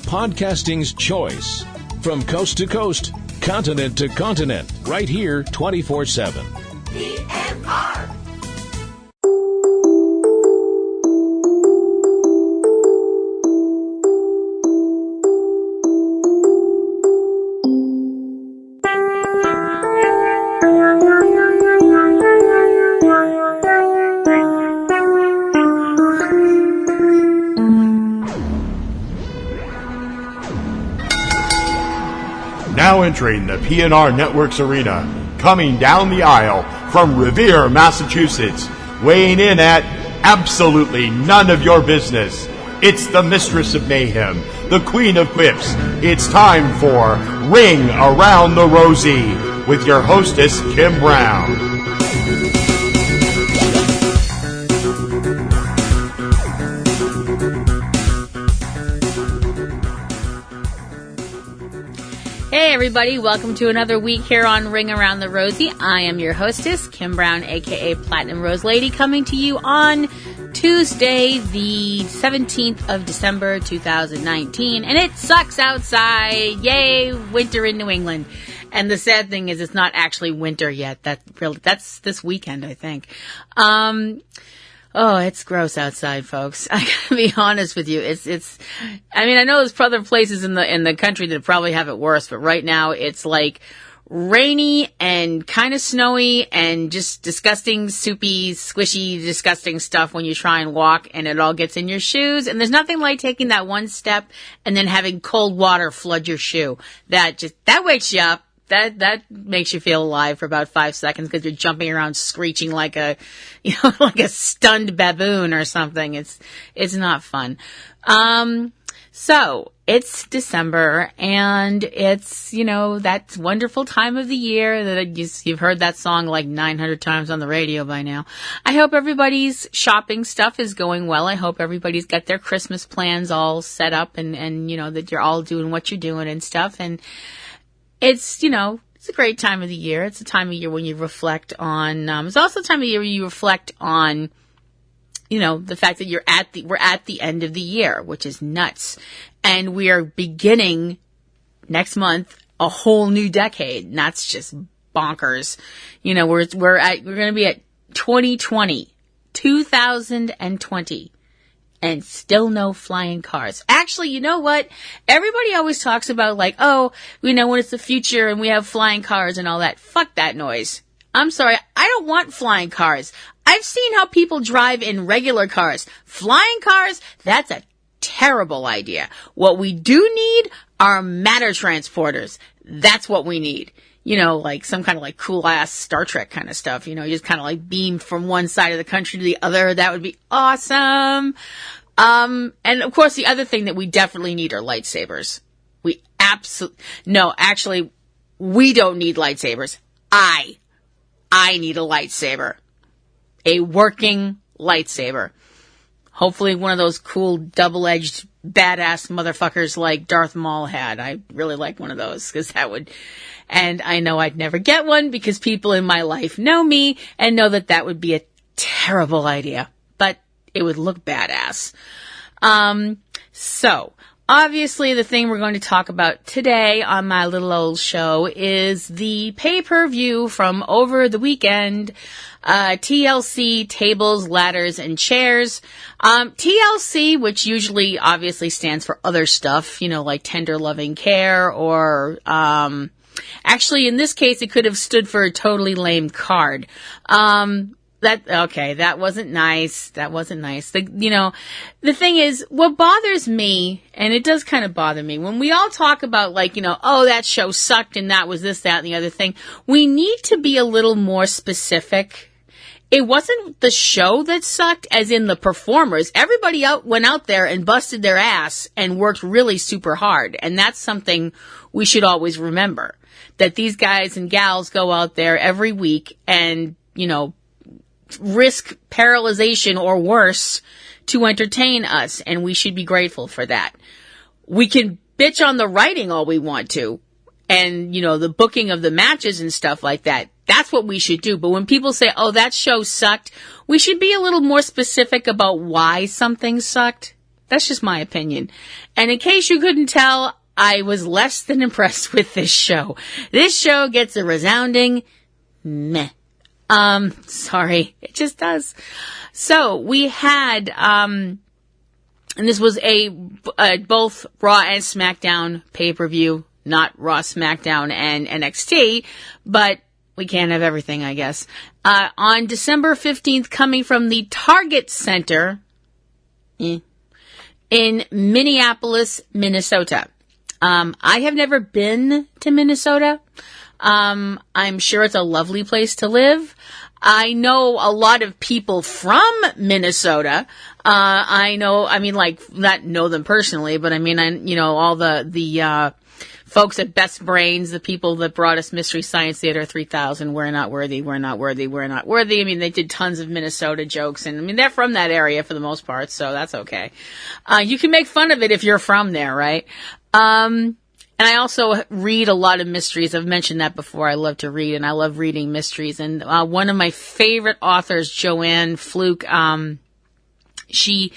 podcasting's choice. From coast to coast, continent to continent, right here 24/7. PNR. Now entering the PNRNetworks arena, coming down the aisle from Revere, Massachusetts, weighing in at absolutely none of your business. It's the Mistress of Mayhem, the Queen of Quips. It's time for Ring Around the Rosie with your hostess, Kim Brown. Hey everybody, welcome to another week here on Ring Around the Rosie. I am your hostess, Kim Brown, aka Platinum Rose Lady, coming to you on Tuesday, the 17th of December, 2019. And it sucks outside. Yay, winter in New England. And the sad thing is it's not actually winter yet. That's this weekend, I think. Oh, it's gross outside, folks. I gotta be honest with you. I mean, I know there's other places in the country that probably have it worse, but right now it's like rainy and kind of snowy and just disgusting, soupy, squishy, disgusting stuff when you try and walk and it all gets in your shoes. And there's nothing like taking that one step and then having cold water flood your shoe. That wakes you up. That makes you feel alive for about 5 seconds because you're jumping around screeching like a stunned baboon or something. It's not fun. So it's December and it's, that wonderful time of the year that you've heard that song like 900 times on the radio by now. I hope everybody's shopping stuff is going well. I hope everybody's got their Christmas plans all set up and that you're all doing what you're doing and stuff. And it's a great time of the year. It's a time of year when you reflect on, it's also a time of year when you reflect on, the fact that we're at the end of the year, which is nuts. And we are beginning next month a whole new decade. And that's just bonkers. We're going to be at 2020. And still no flying cars. Actually, you know what? Everybody always talks about when it's the future and we have flying cars and all that. Fuck that noise. I'm sorry. I don't want flying cars. I've seen how people drive in regular cars. Flying cars, that's a terrible idea. What we do need are matter transporters. That's what we need. Like some kind of cool ass Star Trek kind of stuff. You just kind of beam from one side of the country to the other. That would be awesome. And of course the other thing that we definitely need are lightsabers. We don't need lightsabers. I need a lightsaber. A working lightsaber. Hopefully one of those cool double-edged badass motherfuckers like Darth Maul had. I really like one of those because and I know I'd never get one because people in my life know me and know that would be a terrible idea, but it would look badass. So obviously the thing we're going to talk about today on my little old show is the pay-per-view from over the weekend, TLC, Tables, Ladders, and Chairs. TLC, which usually obviously stands for other stuff, like Tender Loving Care or, actually, in this case, it could have stood for a totally lame card. That wasn't nice. The thing is, what bothers me, and it does kind of bother me, when we all talk about that show sucked and that was this, that, and the other thing, we need to be a little more specific. It wasn't the show that sucked, as in the performers. Everybody went out there and busted their ass and worked really super hard. And that's something we should always remember. That these guys and gals go out there every week and, risk paralyzation or worse to entertain us. And we should be grateful for that. We can bitch on the writing all we want to. And, the booking of the matches and stuff like that. That's what we should do. But when people say, that show sucked, we should be a little more specific about why something sucked. That's just my opinion. And in case you couldn't tell, I was less than impressed with this show. This show gets a resounding meh. Sorry. It just does. So we had, and this was both Raw and SmackDown pay-per-view, not Raw, SmackDown, and NXT, but we can't have everything, I guess. On December 15th, coming from the Target Center in Minneapolis, Minnesota. I have never been to Minnesota. I'm sure it's a lovely place to live. I know a lot of people from Minnesota. Not know them personally, but all the folks at Best Brains, the people that brought us Mystery Science Theater 3000, we're not worthy. They did tons of Minnesota jokes, and they're from that area for the most part, so that's okay. You can make fun of it if you're from there, right? And I also read a lot of mysteries. I've mentioned that before. I love to read, and I love reading mysteries. And one of my favorite authors, Joanne Fluke, she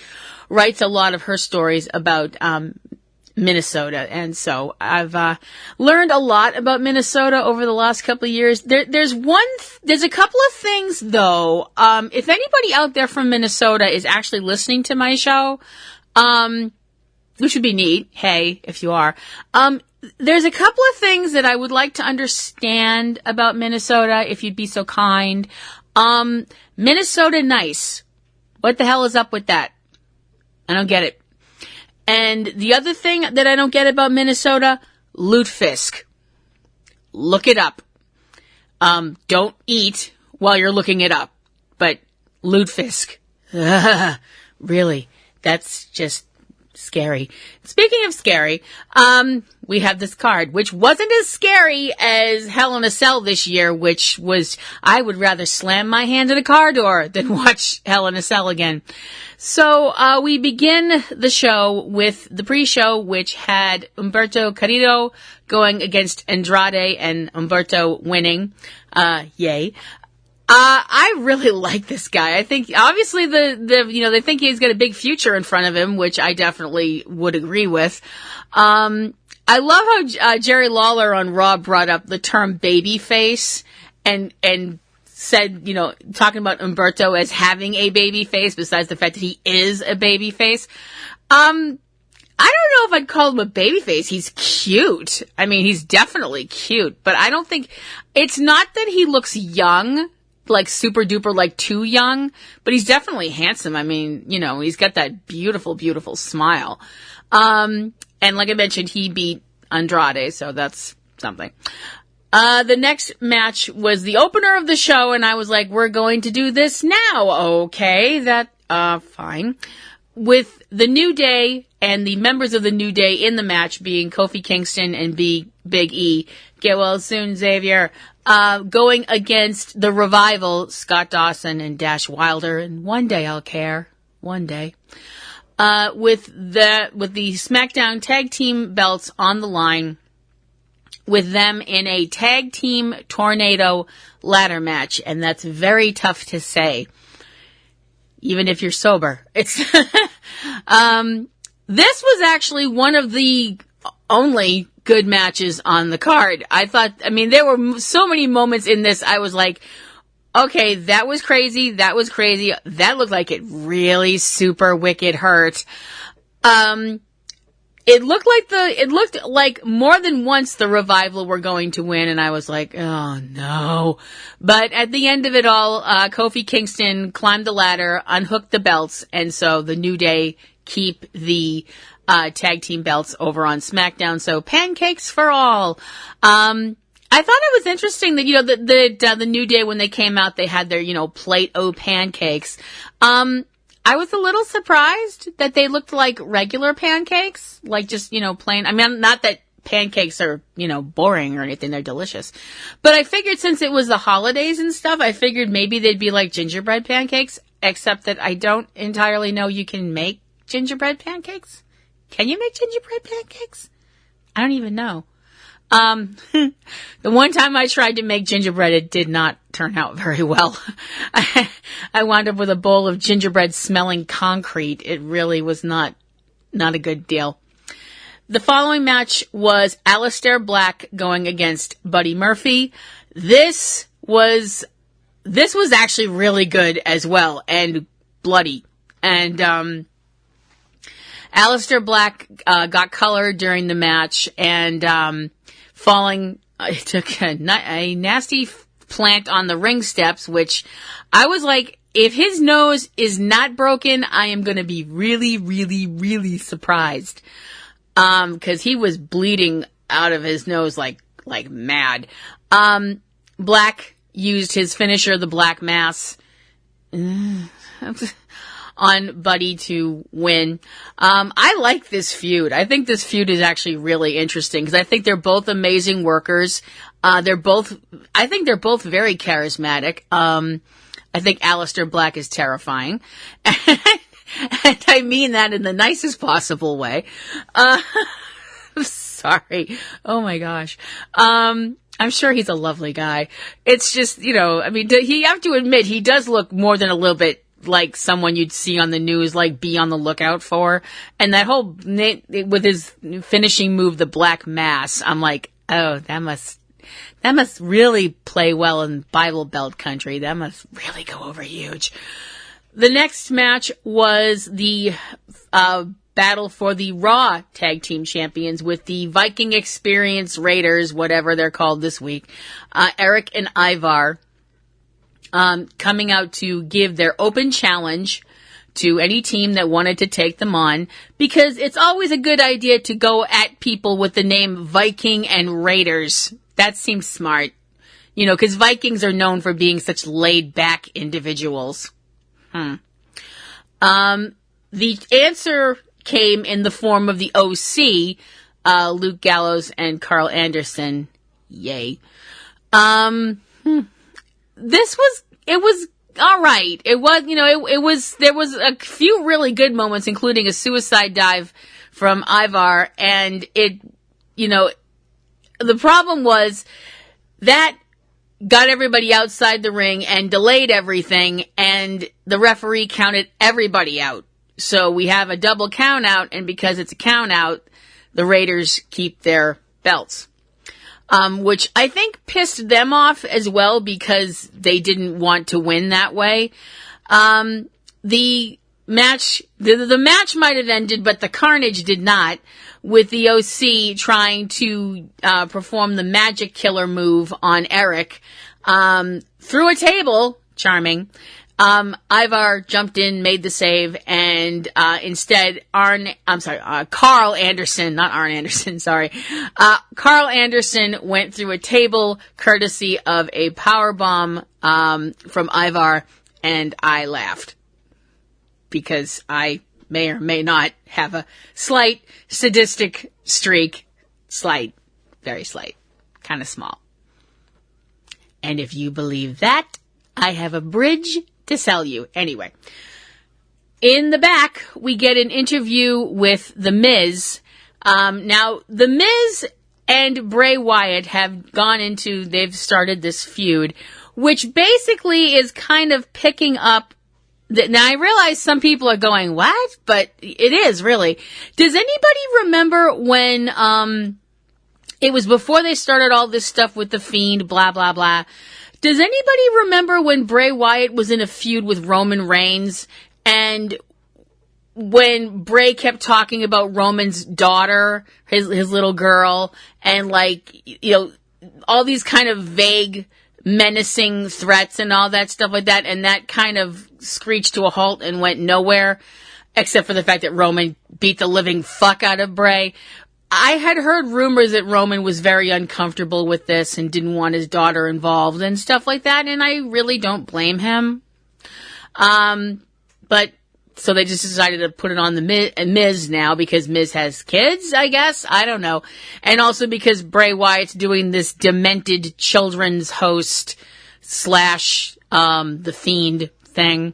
writes a lot of her stories about Minnesota. And so I've learned a lot about Minnesota over the last couple of years. There's a couple of things, though. If anybody out there from Minnesota is actually listening to my show, which would be neat, hey, if you are, there's a couple of things that I would like to understand about Minnesota, if you'd be so kind. Minnesota nice. What the hell is up with that? I don't get it. And the other thing that I don't get about Minnesota, lutefisk. Look it up. Don't eat while you're looking it up. But lutefisk. Really? That's just scary. Speaking of scary, we have this card, which wasn't as scary as Hell in a Cell this year, which was, I would rather slam my hand in a car door than watch Hell in a Cell again. So, we begin the show with the pre-show, which had Humberto Carrillo going against Andrade and Humberto winning. Yay. I really like this guy. I think, obviously, they think he's got a big future in front of him, which I definitely would agree with. I love how Jerry Lawler on Raw brought up the term babyface and said, talking about Humberto as having a baby face, besides the fact that he is a baby face. I don't know if I'd call him a baby face. He's cute. He's definitely cute, but I don't think, it's not that he looks young, like super duper, like too young, but he's definitely handsome. He's got that beautiful, beautiful smile. And like I mentioned, he beat Andrade, so that's something. The next match was the opener of the show, and I was like, we're going to do this now. Okay, fine. With the New Day and the members of the New Day in the match being Kofi Kingston and Big E. Get well soon, Xavier. Going against the Revival, Scott Dawson and Dash Wilder. And one day I'll care. One day. With the SmackDown tag team belts on the line, with them in a tag team tornado ladder match. And that's very tough to say, even if you're sober. It's, this was actually one of the only good matches on the card. I thought, there were so many moments in this, I was like, okay, that was crazy. That looked like it really super wicked hurt. It looked like more than once the Revival were going to win, and I was like, oh no. But at the end of it all, Kofi Kingston climbed the ladder, unhooked the belts, and so the New Day keep the tag team belts over on SmackDown. So pancakes for all. I thought it was interesting that, the New Day, when they came out, they had their, Plate-O pancakes. I was a little surprised that they looked like regular pancakes, like just, plain. Not that pancakes are, boring or anything. They're delicious. But I figured since it was the holidays and stuff, I figured maybe they'd be like gingerbread pancakes, except that I don't entirely know you can make gingerbread pancakes. Can you make gingerbread pancakes? I don't even know. The one time I tried to make gingerbread, it did not turn out very well. I wound up with a bowl of gingerbread smelling concrete. It really was not not a good deal. The following match was Aleister Black going against Buddy Murphy. This was actually really good as well, and bloody. And Aleister Black got colored during the match, and falling, took a nasty plant on the ring steps, which I was like, if his nose is not broken, I am going to be really, really, really surprised. Cause he was bleeding out of his nose like mad. Black used his finisher, the Black Mass, on Buddy to win. I like this feud. I think this feud is actually really interesting because I think they're both amazing workers. I think they're both very charismatic. I think Aleister Black is terrifying. And I mean that in the nicest possible way. Sorry. Oh my gosh. I'm sure he's a lovely guy. It's just, you have to admit, he does look more than a little bit like someone you'd see on the news, like be on the lookout for. And that whole, with his finishing move, the Black Mass, I'm like, oh, that must really play well in Bible Belt country. That must really go over huge. The next match was the battle for the Raw Tag Team Champions with the Viking Experience Raiders, whatever they're called this week. Eric and Ivar coming out to give their open challenge to any team that wanted to take them on, because it's always a good idea to go at people with the name Viking and Raiders. That seems smart, because Vikings are known for being such laid-back individuals. The answer came in the form of the OC, Luke Gallows and Carl Anderson. Yay. It was alright. It was, there was a few really good moments, including a suicide dive from Ivar, and the problem was that got everybody outside the ring and delayed everything, and the referee counted everybody out. So we have a double count out, and because it's a count out, the Raiders keep their belts. Which I think pissed them off as well, because they didn't want to win that way. The match might have ended, but the carnage did not, with the OC trying to perform the magic killer move on Eric through a table. Charming. Ivar jumped in, made the save, and instead Carl Anderson, not Arn Anderson, sorry. Carl Anderson went through a table courtesy of a powerbomb from Ivar, and I laughed because I may or may not have a slight sadistic streak. Slight, very slight, kind of small. And if you believe that, I have a bridge to sell you. Anyway, in the back, we get an interview with The Miz. Now, The Miz and Bray Wyatt they've started this feud, which basically is kind of picking up. Now, I realize some people are going, what? But it is, really. Does anybody remember when it was before they started all this stuff with the Fiend, blah, blah, blah? Does anybody remember when Bray Wyatt was in a feud with Roman Reigns, and when Bray kept talking about Roman's daughter, his little girl, and all these kind of vague, menacing threats and all that stuff like that, and that kind of screeched to a halt and went nowhere, except for the fact that Roman beat the living fuck out of Bray. I had heard rumors that Roman was very uncomfortable with this and didn't want his daughter involved and stuff like that, and I really don't blame him. But so they just decided to put it on the Miz now, because Miz has kids, I guess. I don't know. And also because Bray Wyatt's doing this demented children's host / the Fiend thing.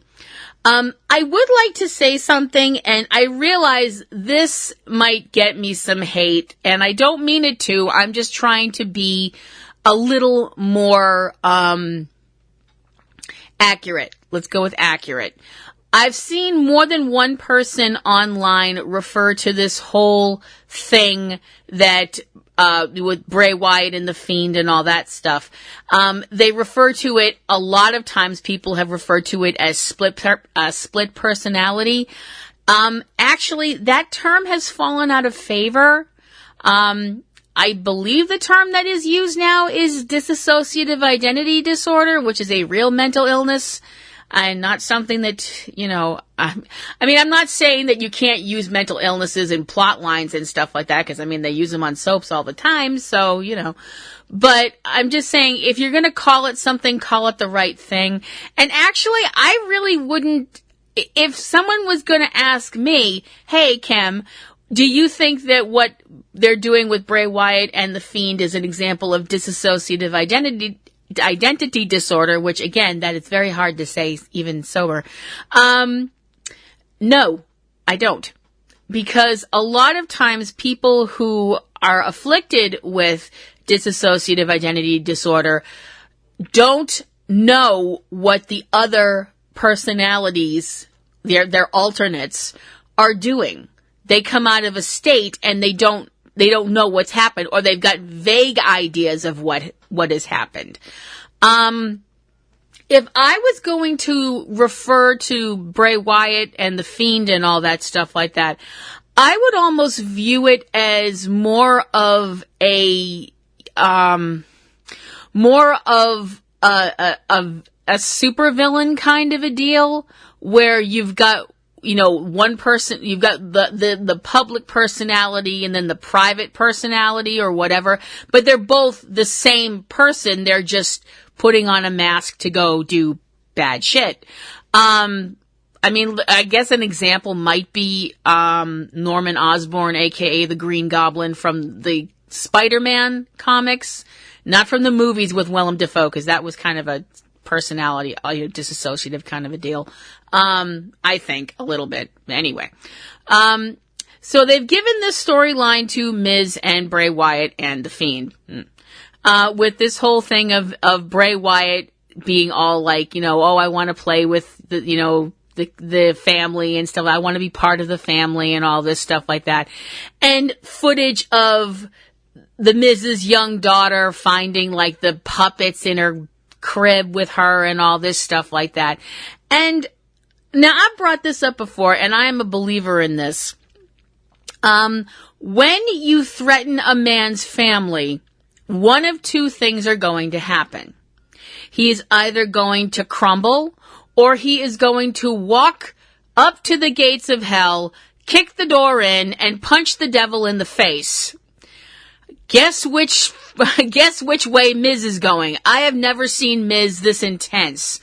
I would like to say something, and I realize this might get me some hate, and I don't mean it to. I'm just trying to be a little more accurate. Let's go with accurate. I've seen more than one person online refer to this whole thing that with Bray Wyatt and the Fiend and all that stuff. They refer to it, a lot of times people have referred to it as split personality. Actually, that term has fallen out of favor. I believe the term that is used now is dissociative identity disorder, which is a real mental illness and not something that, I'm not saying that you can't use mental illnesses in plot lines and stuff like that, because, they use them on soaps all the time, so, But I'm just saying, if you're going to call it something, call it the right thing. And actually, I really wouldn't, if someone was going to ask me, hey, Kim, do you think that what they're doing with Bray Wyatt and the Fiend is an example of dissociative identity disorder, which again, that is very hard to say even sober. No, I don't. Because a lot of times people who are afflicted with dissociative identity disorder don't know what the other personalities, their alternates, are doing. They come out of a state and they don't know what's happened, or they've got vague ideas of what has happened. If I was going to refer to Bray Wyatt and the Fiend and all that stuff like that, I would almost view it as more of a supervillain kind of a deal, where you've got, one person, you've got the public personality and then the private personality or whatever, but they're both the same person. They're just putting on a mask to go do bad shit. I guess an example might be Norman Osborn, aka the Green Goblin from the Spider-Man comics, not from the movies with Willem Dafoe, because that was kind of a personality, dissociative kind of a deal. I think a little bit. Anyway. So they've given this storyline to Miz and Bray Wyatt and the Fiend. With this whole thing of Bray Wyatt being all like, I want to play with the family and stuff. I want to be part of the family and all this stuff like that. And footage of the Miz's young daughter finding like the puppets in her crib with her and all this stuff like that. And now I've brought this up before, and I am a believer in this. When you threaten a man's family, one of two things are going to happen. He is either going to crumble, or he is going to walk up to the gates of hell, kick the door in, and punch the devil in the face. Guess which way Miz is going. I have never seen Miz this intense.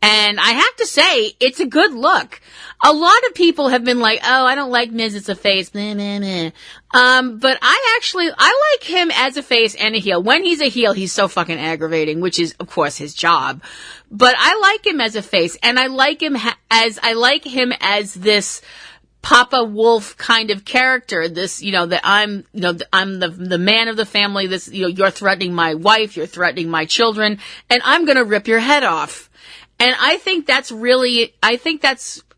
And I have to say, it's a good look. A lot of people have been like, oh, I don't like Miz, it's a face. Meh, meh, meh. But I like him as a face and a heel. When he's a heel, he's so fucking aggravating, which is, of course, his job. But I like him as a face, and I like him as this Papa Wolf kind of character. This, that I'm the man of the family. This, you're threatening my wife, you're threatening my children, and I'm gonna rip your head off. And I think that's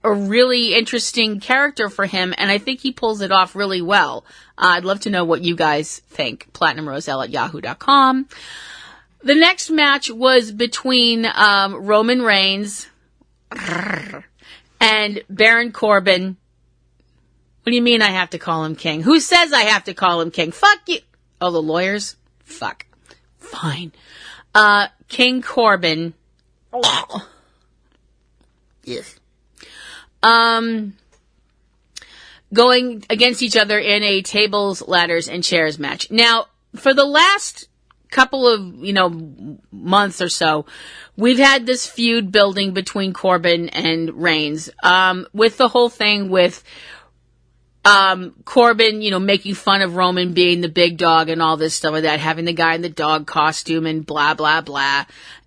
a really interesting character for him, and I think he pulls it off really well. I'd love to know what you guys think. PlatinumRoselle@yahoo.com. The next match was between Roman Reigns and Baron Corbin. What do you mean I have to call him king? Who says I have to call him king? Fuck you. Oh, the lawyers? Fuck. Fine. King Corbin. Yes. Going against each other in a tables, ladders, and chairs match. Now, for the last couple of, months or so, we've had this feud building between Corbin and Reigns. With the whole thing with Corbin, making fun of Roman being the big dog and all this stuff like that, having the guy in the dog costume and blah, blah, blah.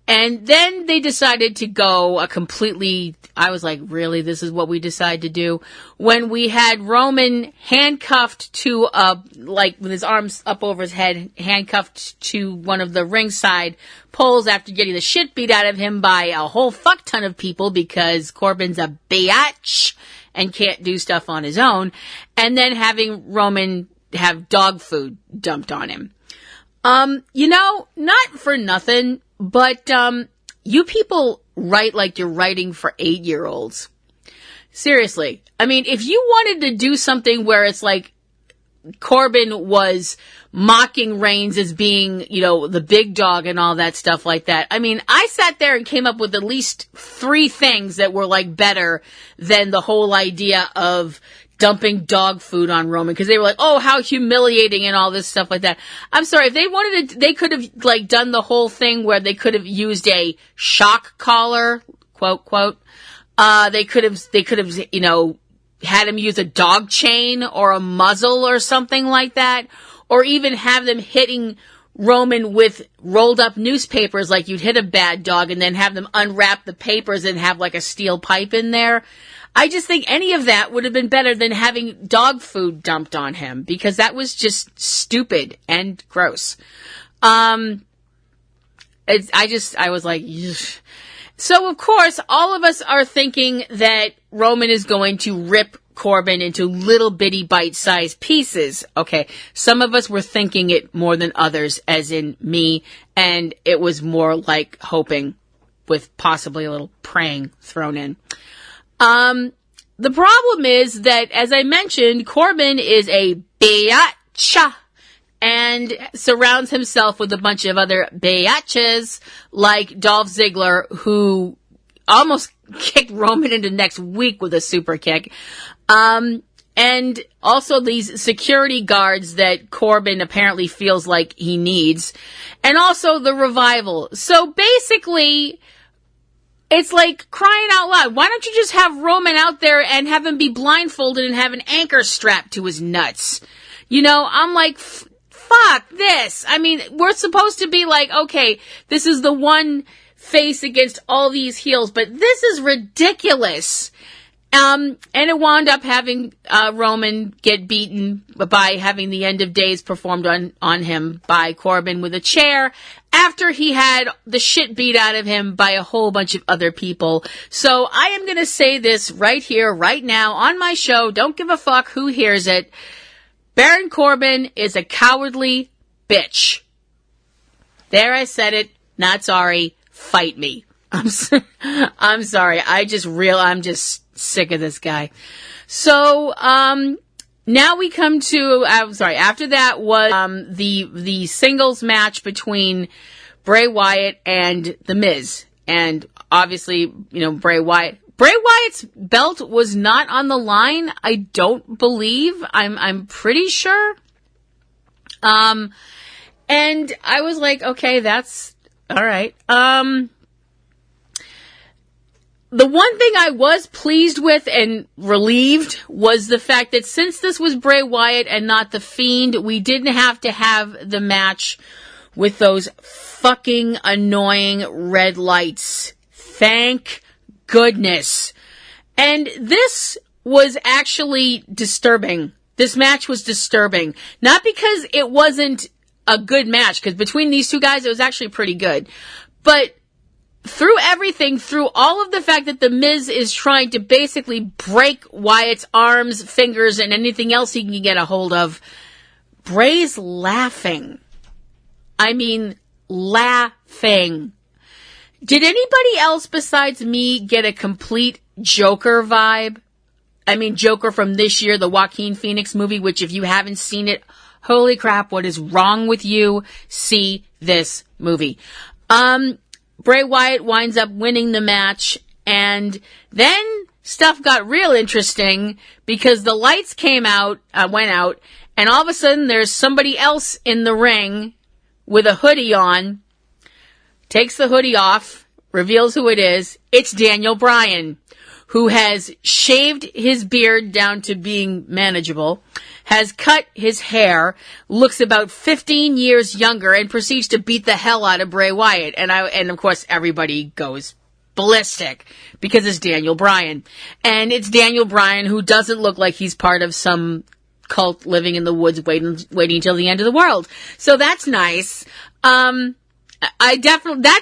And then they decided to go a completely, I was like, really, this is what we decide to do? When we had Roman handcuffed to, like with his arms up over his head, handcuffed to one of the ringside poles after getting the shit beat out of him by a whole fuck ton of people because Corbin's a biatch and can't do stuff on his own. And then having Roman have dog food dumped on him. Not for nothing, but you people write like you're writing for 8-year-olds. Seriously. I mean, if you wanted to do something where it's like Corbin was mocking Reigns as being, the big dog and all that stuff like that. I mean, I sat there and came up with at least 3 things that were like better than the whole idea of dumping dog food on Roman, because they were like, oh, how humiliating and all this stuff like that. I'm sorry, if they wanted to, they could have like done the whole thing where they could have used a shock collar, quote, quote. They could have, had him use a dog chain or a muzzle or something like that, or even have them hitting Roman with rolled up newspapers like you'd hit a bad dog and then have them unwrap the papers and have like a steel pipe in there. I just think any of that would have been better than having dog food dumped on him, because that was just stupid and gross. I was like, ugh. So of course, all of us are thinking that Roman is going to rip Corbin into little bitty bite-sized pieces. Okay, some of us were thinking it more than others, as in me, and it was more like hoping with possibly a little praying thrown in. The problem is that, as I mentioned, Corbin is a biatch and surrounds himself with a bunch of other biatches like Dolph Ziggler, who almost kicked Roman into next week with a super kick. And also these security guards that Corbin apparently feels like he needs. And also the Revival. So basically, it's like crying out loud. Why don't you just have Roman out there and have him be blindfolded and have an anchor strapped to his nuts? I'm like, fuck this. I mean, we're supposed to be like, okay, this is the one face against all these heels, but this is ridiculous. And it wound up having Roman get beaten by having the end of days performed on him by Corbin with a chair after he had the shit beat out of him by a whole bunch of other people. So I am going to say this right here, right now on my show. Don't give a fuck who hears it. Baron Corbin is a cowardly bitch. There, I said it. Not sorry. Fight me. I'm sorry. I'm just sick of this guy. So, now we come to, after that was, the singles match between Bray Wyatt and The Miz. And obviously, Bray Wyatt's belt was not on the line, I don't believe. I'm pretty sure. And I was like, okay, that's alright. The one thing I was pleased with and relieved was the fact that since this was Bray Wyatt and not The Fiend, we didn't have to have the match with those fucking annoying red lights. Thank goodness. And this was actually disturbing. This match was disturbing. Not because it wasn't a good match, because between these two guys, it was actually pretty good. But through everything, through all of the fact that The Miz is trying to basically break Wyatt's arms, fingers, and anything else he can get a hold of, Bray's laughing. I mean, laughing. Did anybody else besides me get a complete Joker vibe? I mean, Joker from this year, the Joaquin Phoenix movie, which if you haven't seen it, holy crap, what is wrong with you? See this movie. Bray Wyatt winds up winning the match, and then stuff got real interesting because the lights went out, and all of a sudden there's somebody else in the ring with a hoodie on, takes the hoodie off, reveals who it is. It's Daniel Bryan, who has shaved his beard down to being manageable, has cut his hair, looks about 15 years younger, and proceeds to beat the hell out of Bray Wyatt. And of course, everybody goes ballistic because it's Daniel Bryan. And it's Daniel Bryan who doesn't look like he's part of some cult living in the woods waiting until the end of the world. So that's nice. That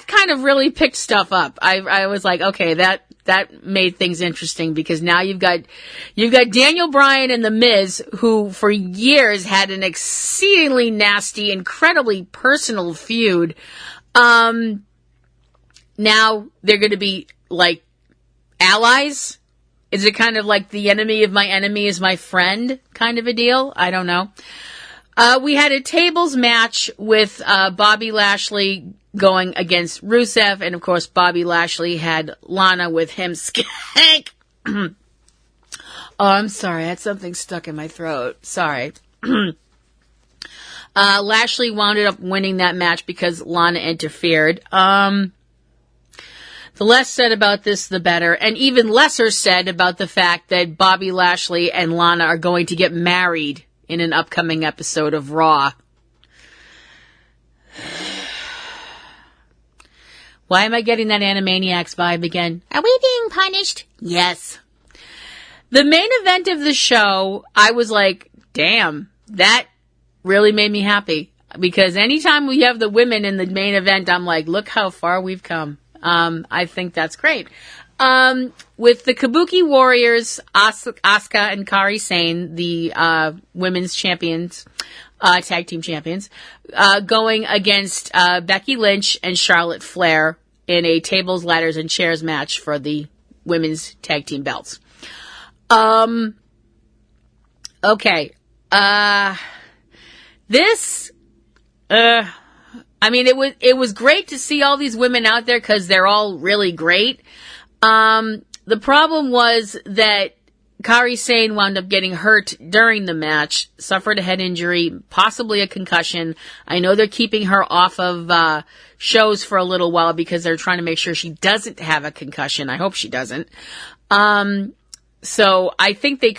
kind of really picked stuff up. I was like, okay, that made things interesting because now you've got Daniel Bryan and The Miz, who for years had an exceedingly nasty, incredibly personal feud. Now they're going to be like allies. Is it kind of like the enemy of my enemy is my friend kind of a deal? I don't know. We had a tables match with Bobby Lashley going against Rusev, and of course Bobby Lashley had Lana with him. Skank. Oh, I'm sorry. I had something stuck in my throat. Sorry. Lashley wound up winning that match because Lana interfered. The less said about this, the better. And even lesser said about the fact that Bobby Lashley and Lana are going to get married in an upcoming episode of Raw. Why am I getting that Animaniacs vibe again? Are we being punished? Yes. The main event of the show, I was like, damn, that really made me happy. Because anytime we have the women in the main event, I'm like, look how far we've come. I think that's great. With the Kabuki Warriors, Asuka and Kairi Sane, the women's champions, tag team champions, going against Becky Lynch and Charlotte Flair in a tables, ladders, and chairs match for the women's tag team belts. Okay. I mean, it was great to see all these women out there because they're all really great. The problem was that Kairi Sane wound up getting hurt during the match, suffered a head injury, possibly a concussion. I know they're keeping her off of shows for a little while because they're trying to make sure she doesn't have a concussion. I hope she doesn't. So I think they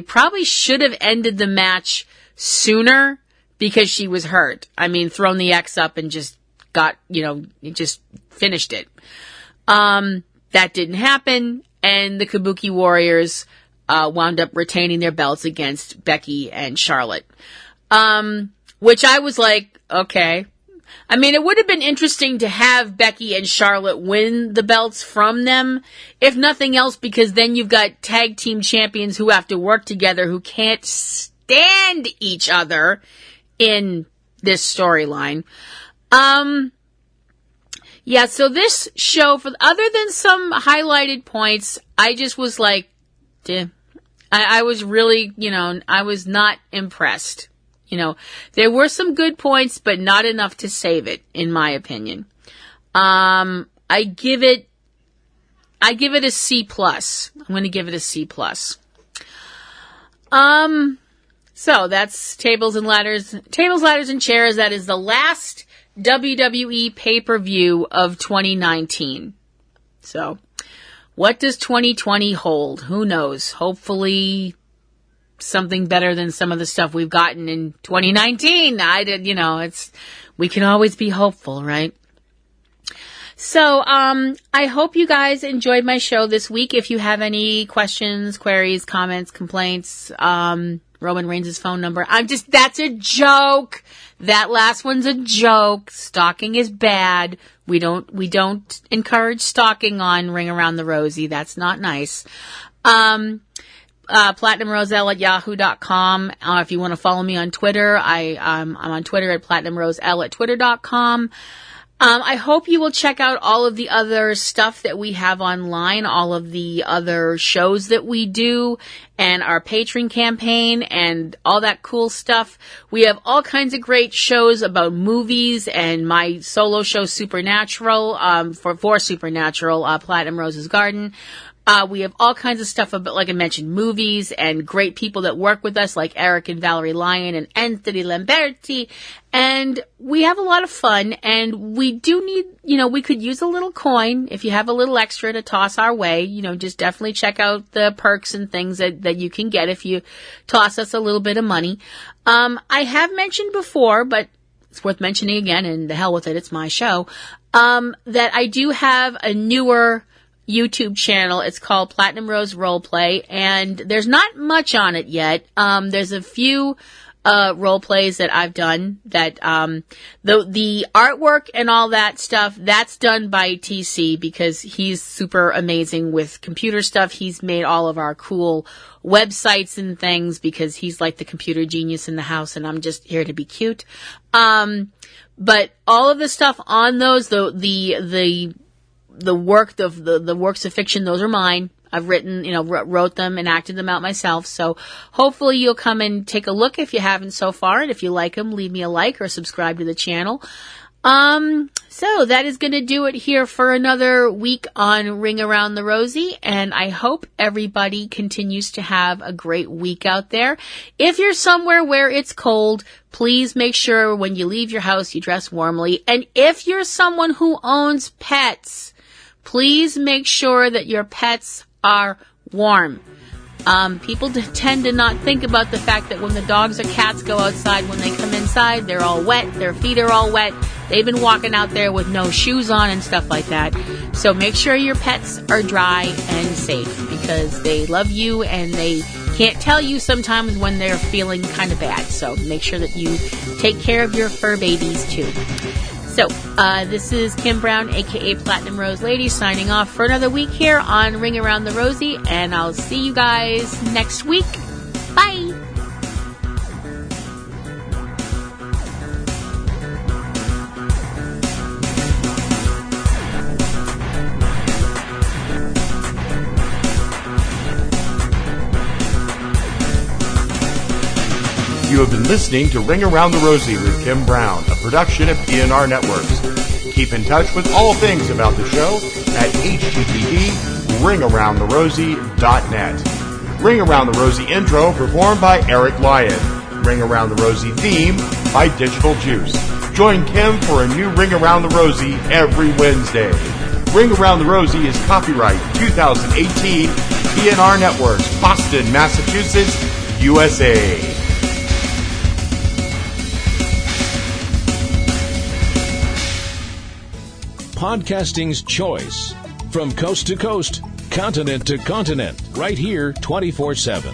probably should have ended the match sooner because she was hurt. I mean, thrown the X up and just just finished it. That didn't happen, and the Kabuki Warriors wound up retaining their belts against Becky and Charlotte. Which I was like, okay. I mean, it would have been interesting to have Becky and Charlotte win the belts from them, if nothing else, because then you've got tag team champions who have to work together who can't stand each other in this storyline. Yeah, so this show, other than some highlighted points, I just was like, I was really, I was not impressed. There were some good points, but not enough to save it, in my opinion. I give it a C+. I'm going to give it a C+. So that's Tables, Ladders, and Chairs. That is the last WWE pay-per-view of 2019. So, what does 2020 hold? Who knows? Hopefully, something better than some of the stuff we've gotten in 2019. We can always be hopeful, right? So, I hope you guys enjoyed my show this week. If you have any questions, queries, comments, complaints, Roman Reigns' phone number. That's a joke. That last one's a joke. Stalking is bad. We don't encourage stalking on Ring Around the Rosie. That's not nice. PlatinumRoselle@yahoo.com. If you want to follow me on Twitter, I'm on Twitter at PlatinumRoselle at Twitter.com. I hope you will check out all of the other stuff that we have online, all of the other shows that we do, and our Patreon campaign, and all that cool stuff. We have all kinds of great shows about movies, and my solo show, Supernatural, for Supernatural, Platinum Rose's Garden. We have all kinds of stuff about, like I mentioned, movies and great people that work with us, like Eric and Valerie Lyon and Anthony Lamberti. And we have a lot of fun, and we do need, we could use a little coin. If you have a little extra to toss our way, just definitely check out the perks and things that you can get if you toss us a little bit of money. I have mentioned before, but it's worth mentioning again, and the hell with it, it's my show, that I do have a newer YouTube channel. It's called Platinum Rose RolePlay, and there's not much on it yet. There's a few role plays that I've done that the artwork and all that stuff, that's done by TC because he's super amazing with computer stuff. He's made all of our cool websites and things because he's like the computer genius in the house, and I'm just here to be cute. But all of the stuff on those, the works of fiction, those are mine. I've written, wrote them and acted them out myself. So hopefully you'll come and take a look if you haven't so far. And if you like them, leave me a like or subscribe to the channel. So that is going to do it here for another week on Ring Around the Rosie. And I hope everybody continues to have a great week out there. If you're somewhere where it's cold, please make sure when you leave your house, you dress warmly. And if you're someone who owns pets, please make sure that your pets are warm. People tend to not think about the fact that when the dogs or cats go outside, when they come inside, they're all wet, their feet are all wet, they've been walking out there with no shoes on and stuff like that. So make sure your pets are dry and safe because they love you and they can't tell you sometimes when they're feeling kind of bad. So make sure that you take care of your fur babies too. So, this is Kim Brown, aka Platinum Rose Lady, signing off for another week here on Ring Around the Rosie, and I'll see you guys next week. Bye! You have been listening to Ring Around the Rosie with Kim Brown, a production of PNRNetworks. Keep in touch with all things about the show at http://ringaroundtherosie.net. Ring Around the Rosie intro performed by Eric Lyon. Ring Around the Rosie theme by Digital Juice. Join Kim for a new Ring Around the Rosie every Wednesday. Ring Around the Rosie is copyright 2018 PNRNetworks, Boston, Massachusetts, USA. Podcasting's choice. From coast to coast, continent to continent, right here 24/7.